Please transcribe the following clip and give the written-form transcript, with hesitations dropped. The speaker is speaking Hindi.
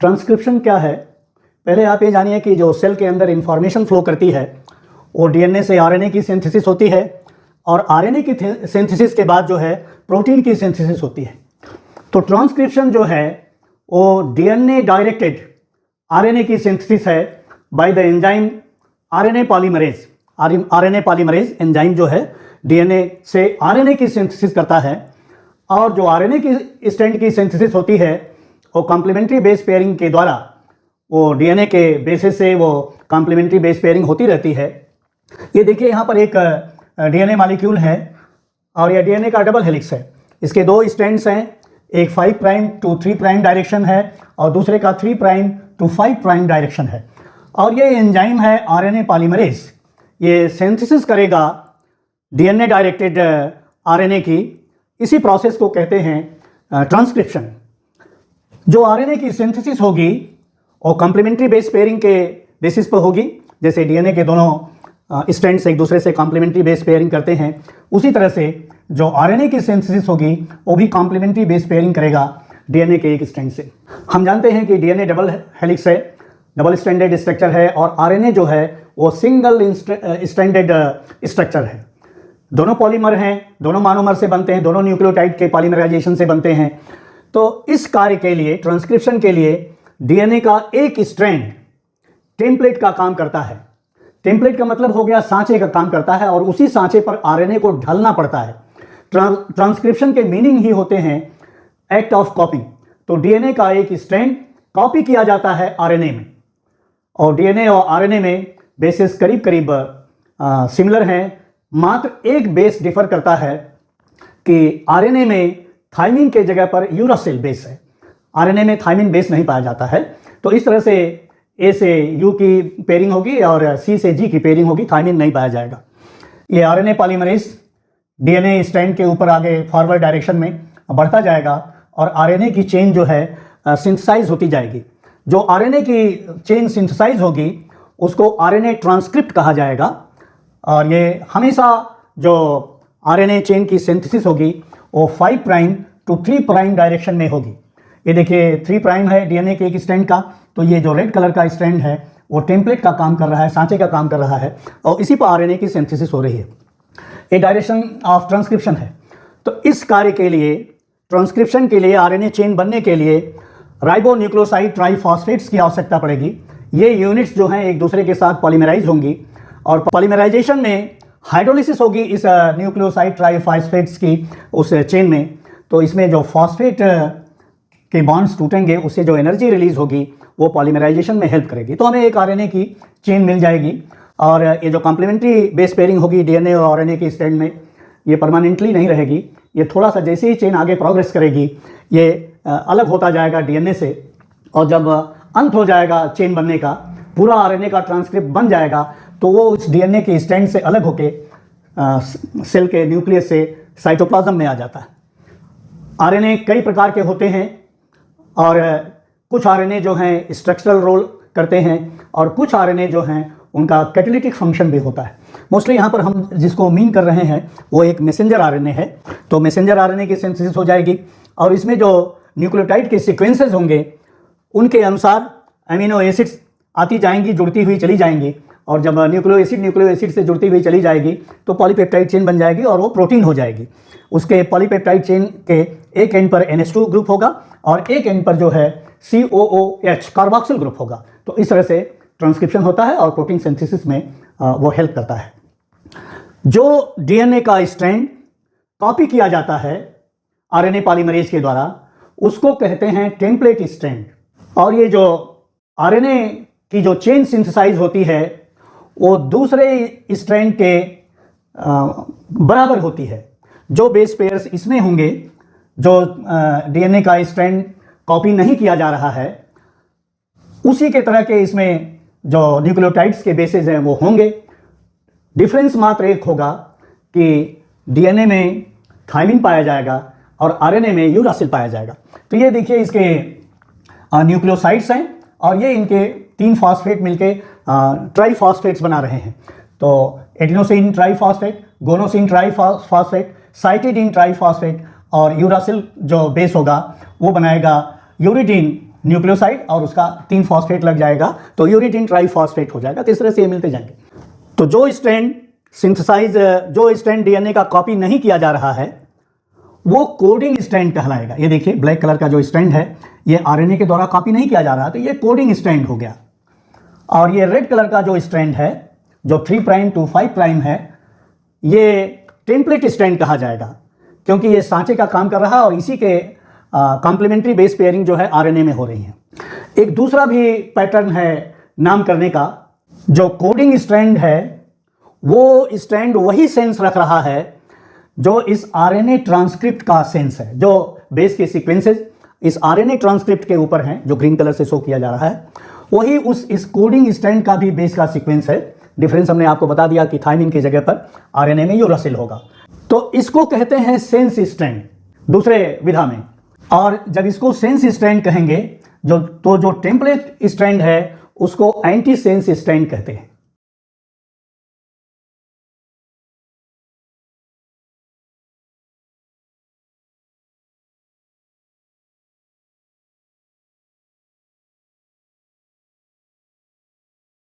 ट्रांसक्रिप्शन क्या है? पहले आप ये जानिए कि जो सेल के अंदर इंफॉर्मेशन फ्लो करती है वो डीएनए से आरएनए की सिंथेसिस होती है और आरएनए की सिंथेसिस के बाद जो है प्रोटीन की सिंथेसिस होती है। तो ट्रांसक्रिप्शन जो है वो डीएनए डायरेक्टेड आरएनए की सिंथेसिस है by the enzyme RNA polymerase. RNA polymerase enzyme जो है डीएनए से आरएनए की सिंथेसिस करता है और जो आरएनए की स्ट्रैंड की सिंथेसिस होती है वो कॉम्प्लीमेंट्री बेस पेयरिंग के द्वारा वो डीएनए के बेसिस से वो कॉम्प्लीमेंट्री बेस पेयरिंग होती रहती है। ये देखिए यहाँ पर एक डीएनए मॉलिक्यूल है और यह डीएनए का डबल हेलिक्स है। इसके दो स्ट्रैंड्स हैं, एक 5 प्राइम टू 3 प्राइम डायरेक्शन है और दूसरे का 3 प्राइम टू 5 प्राइम डायरेक्शन है। और ये एंजाइम है आरएनए पॉलीमरेज, ये सिंथेसिस करेगा डीएनए डायरेक्टेड आरएनए की। इसी प्रोसेस को कहते हैं ट्रांसक्रिप्शन। जो आरएनए की सिंथेसिस होगी और कॉम्प्लीमेंट्री बेस पेयरिंग के बेसिस पर होगी। जैसे डीएनए के दोनों स्ट्रैंड्स एक दूसरे से कॉम्प्लीमेंट्री बेस पेयरिंग करते हैं, उसी तरह से जो आरएनए की सिंथेसिस होगी वो भी कॉम्प्लीमेंट्री बेस पेयरिंग करेगा डीएनए के एक स्ट्रैंड से। हम जानते हैं कि डीएनए डबल हेलिक्स है, डबल स्ट्रैंडेड स्ट्रक्चर है और आरएनए जो है वो सिंगल स्ट्रैंडेड स्ट्रक्चर है। दोनों पॉलीमर हैं, दोनों मोनोमर से बनते हैं, दोनों न्यूक्लियोटाइड के पॉलीमराइजेशन से बनते हैं। तो इस कार्य के लिए, ट्रांसक्रिप्शन के लिए डीएनए का एक स्ट्रैंड टेम्पलेट का काम करता है। टेम्पलेट का मतलब हो गया सांचे का काम करता है और उसी सांचे पर आरएनए को ढलना पड़ता है। ट्रांसक्रिप्शन के मीनिंग ही होते हैं एक्ट ऑफ कॉपी। तो डीएनए का एक स्ट्रैंड कॉपी किया जाता है आरएनए में और डीएनए और आरएनए में बेसिस करीब करीब सिमिलर हैं। मात्र एक बेस डिफर करता है कि आरएनए में थाइमिन के जगह पर यूरासिल बेस है, आरएनए में थाइमिन बेस नहीं पाया जाता है। तो इस तरह से ए से यू की पेयरिंग होगी और सी से जी की पेयरिंग होगी, थाइमिन नहीं पाया जाएगा। ये आरएनए पॉलीमरेज डीएनए स्ट्रैंड के ऊपर आगे फॉरवर्ड डायरेक्शन में बढ़ता जाएगा और आरएनए की चेन जो है सिंथेसाइज होती जाएगी। जो आरएनए की चेन सिंथेसाइज होगी उसको आरएनए ट्रांसक्रिप्ट कहा जाएगा और ये हमेशा जो आरएनए चेन की सिंथेसिस होगी वो 5 प्राइम टू 3 प्राइम डायरेक्शन में होगी। ये देखिए 3 प्राइम है डीएनए के एक स्ट्रैंड का, तो ये जो रेड कलर का स्ट्रैंड है वो टेम्पलेट का काम कर रहा है, सांचे का काम कर रहा है और इसी पर आरएनए की सिंथेसिस हो रही है। ये डायरेक्शन ऑफ ट्रांसक्रिप्शन है। तो इस कार्य के लिए, ट्रांसक्रिप्शन के लिए, आरएनए चेन बनने के लिए राइबोन्यूक्लियोसाइड ट्राइफॉस्फेट्स की आवश्यकता पड़ेगी। ये यूनिट्स जो हैं एक दूसरे के साथ पॉलीमराइज होंगी और पॉलीमराइजेशन में हाइड्रोलिसिस होगी इस न्यूक्लियोसाइड ट्राइफॉस्फेट्स की उस चेन में। तो इसमें जो फॉस्फेट के बॉन्ड्स टूटेंगे उससे जो एनर्जी रिलीज होगी वो पॉलीमराइजेशन में हेल्प करेगी। तो हमें एक आरएनए की चेन मिल जाएगी और ये जो कॉम्प्लीमेंट्री बेस पेयरिंग होगी डीएनए और आरएनए के स्ट्रैंड में, ये परमानेंटली नहीं रहेगी। ये थोड़ा सा जैसे ही चेन आगे प्रोग्रेस करेगी ये अलग होता जाएगा डीएनए से और जब अंत हो जाएगा चेन बनने का, पूरा आरएनए का ट्रांसक्रिप्ट बन जाएगा तो वो उस डीएनए के स्ट्रैंड से अलग होके सेल के न्यूक्लियस से साइटोप्लाज्म में आ जाता है। आरएनए कई प्रकार के होते हैं और कुछ आरएनए जो हैं स्ट्रक्चरल रोल करते हैं और कुछ आरएनए जो हैं उनका कैटालिटिक फंक्शन भी होता है। मोस्टली यहाँ पर हम जिसको मीन कर रहे हैं वो एक मैसेंजर आरएनए है। तो मैसेंजर आरएनए की सिंथेसिस हो जाएगी और इसमें जो न्यूक्लियोटाइड के सीक्वेंसेस होंगे उनके अनुसार अमीनो एसिड्स आती जाएंगी, जुड़ती हुई चली जाएंगी और जब न्यूक्लियो एसिड से जुड़ती हुई चली जाएगी तो पॉलीपेप्टाइड चेन बन जाएगी और वो प्रोटीन हो जाएगी। उसके पॉलीपेप्टाइड चेन के एक एंड पर NH2 ग्रुप होगा और एक एंड पर जो है COOH कार्बोक्सिल ग्रुप होगा। तो इस तरह से ट्रांसक्रिप्शन होता है और प्रोटीन सिंथेसिस में वो हेल्प करता है। जो डीएनए का स्ट्रैंड कॉपी किया जाता है आरएनए पॉलीमरेज के द्वारा उसको कहते हैं टेम्पलेट स्ट्रैंड। और ये जो आरएनए की जो चेन सिंथेसाइज होती है वो दूसरे स्ट्रैंड के बराबर होती है। जो बेस पेयर्स इसमें होंगे, जो डीएनए का स्ट्रैंड कॉपी नहीं किया जा रहा है, उसी के तरह के इसमें जो न्यूक्लियोटाइड्स के बेसेस हैं वो होंगे। डिफरेंस मात्र एक होगा कि डीएनए में थाइमिन पाया जाएगा और आरएनए में यूरासिल पाया जाएगा। तो ये देखिए इसके न्यूक्लियोसाइड्स हैं और ये इनके 3 फॉस्फेट मिलके ट्राइफॉस्फेट्स बना रहे हैं। तो adenosine triphosphate, गोनोसिन triphosphate, cytidine triphosphate और यूरासिल जो बेस होगा वो बनाएगा यूरिडीन न्यूक्लियोसाइड और उसका 3 फॉस्फेट लग जाएगा तो यूरिडीन ट्राइफॉस्फेट हो जाएगा। तो इस तरह से ये मिलते जाएंगे। तो जो स्ट्रैंड डीएनए का कॉपी नहीं किया जा रहा है वो कोडिंग स्ट्रैंड कहलाएगा। ये देखिए ब्लैक कलर का जो स्ट्रैंड है ये आरएनए के द्वारा कॉपी नहीं किया जा रहा, तो ये कोडिंग स्ट्रैंड हो गया। और ये रेड कलर का जो स्ट्रैंड है जो 3 प्राइम टू 5 प्राइम है ये टेम्पलेट स्ट्रैंड कहा जाएगा, क्योंकि ये सांचे का काम कर रहा है और इसी के कॉम्प्लीमेंट्री बेस पेयरिंग जो है आरएनए में हो रही है। एक दूसरा भी पैटर्न है नाम करने का। जो कोडिंग स्ट्रैंड है वो स्ट्रैंड वही सेंस रख रहा है जो इस आरएनए ट्रांसक्रिप्ट का सेंस है। जो बेस के सीक्वेंसेस इस आरएनए ट्रांसक्रिप्ट के ऊपर हैं जो ग्रीन कलर से शो किया जा रहा है, वही इस कोडिंग स्ट्रैंड का भी बेस का सीक्वेंस है। डिफरेंस हमने आपको बता दिया कि थाइमिन की जगह पर आरएनए में यूरासिल होगा। तो इसको कहते हैं सेंस स्ट्रैंड दूसरे विधा में। और जब इसको सेंस स्ट्रैंड कहेंगे जो टेम्पलेट स्ट्रैंड है उसको एंटी सेंस स्ट्रैंड कहते हैं।